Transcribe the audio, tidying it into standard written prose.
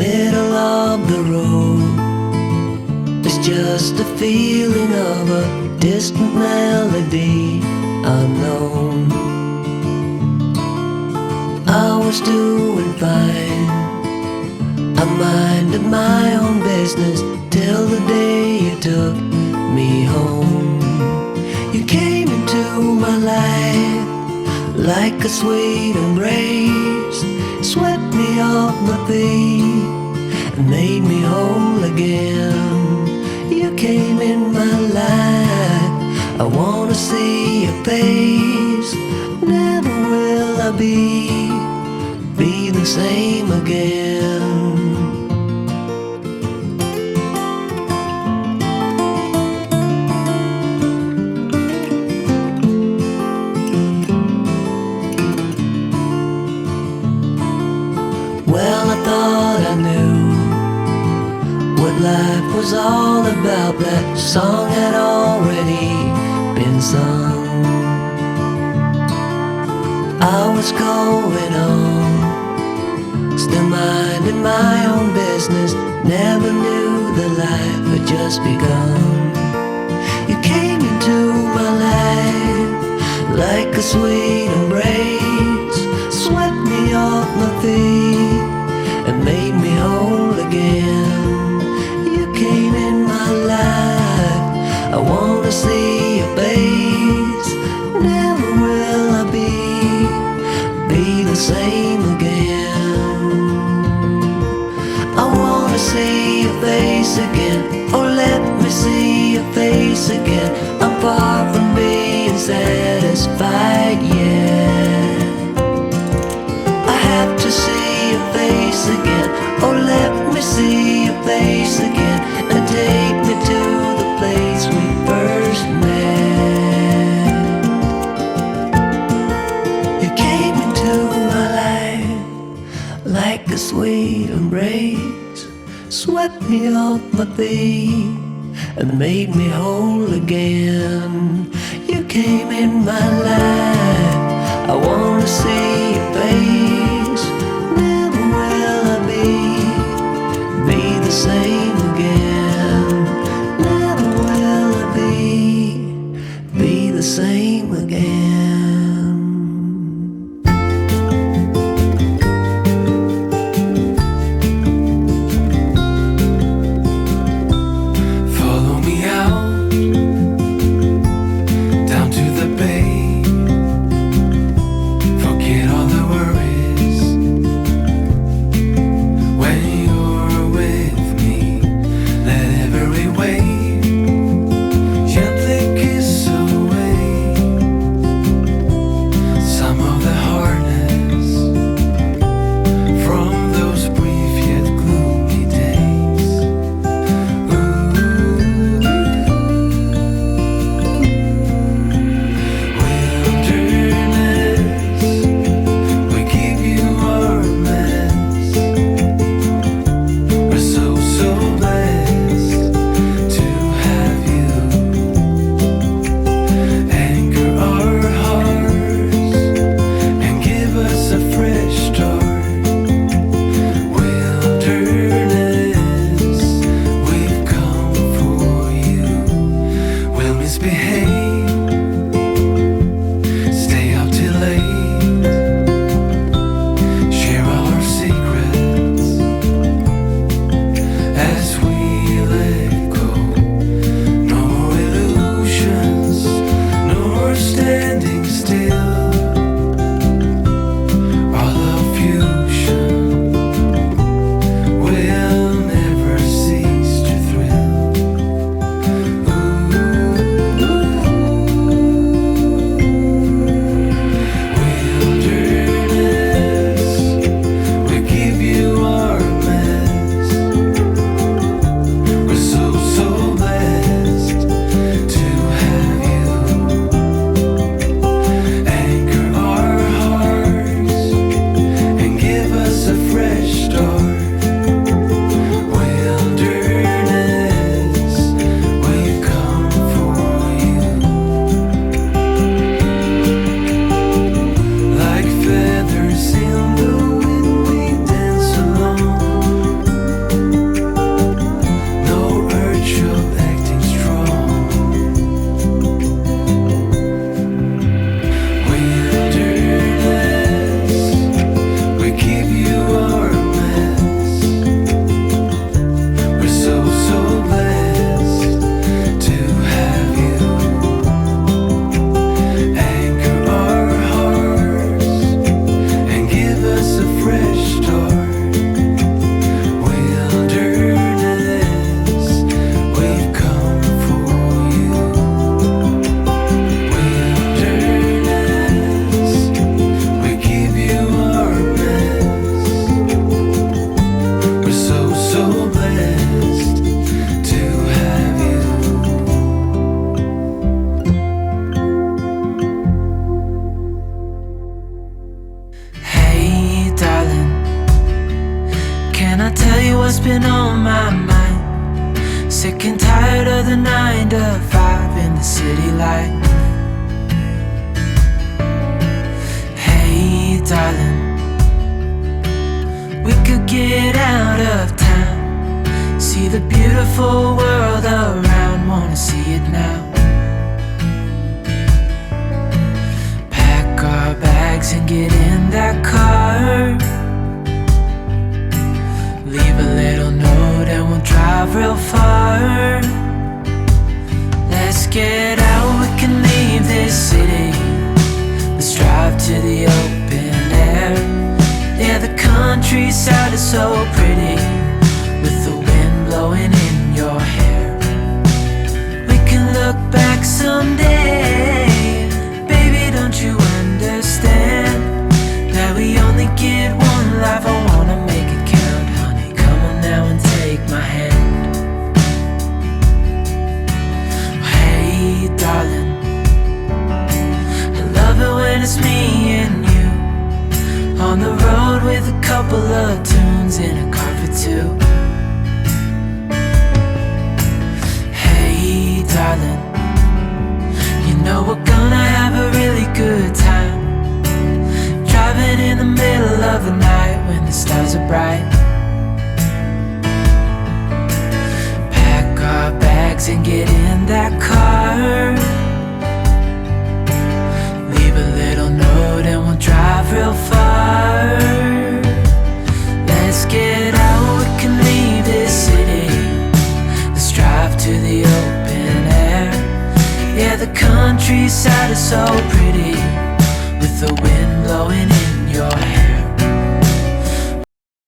middle of the road. It's just a feeling of a distant melody unknown. I was doing fine, I minded my own business till the day you took me home. You came into my life like a sweet embrace, swept me off my feet and made me whole again. You came in my life, I wanna see your face. Never will I be the same again. Well, I thought I knew what life was all about. That song had already been sung. I was going on, still minding my own business. Never knew that life had just begun. You came into my life like a sweet embrace, swept me off my feet and made me whole again. You came in my life, I wanna see your face. Never will I be the same again. I wanna see your face again, oh let me see your face again. I'm far from being satisfied yet. I have to see your face again, oh let me see your face again, and take me to the place we first met. You came into my life like a sweet embrace, swept me off my feet and made me whole again. You came in my life, I wanna see your face. Never will I be the same again. Never will I be the same again. Follow me out down to the bay. Forget all the worries what's been on my mind. Sick and tired of the 9 to 5 in the city light. Hey darling, we could get out of town, see the beautiful world around, wanna see it now. Pack our bags and get in that car, leave a little note and we'll drive real far. Let's get out, we can leave this city. Let's drive to the open air. Yeah, the countryside is so pretty, with the wind blowing in your hair. We can look back someday. Baby, don't you understand that we only get one life? I wanna make it count, honey. Come on now and take my hand. Hey darling, I love it when it's me and you, on the road with a couple of tunes in a car for two. Hey darling, you know we're gonna have a really good time, driving in the middle of the night when the stars are bright. Pack our bags and get in that car,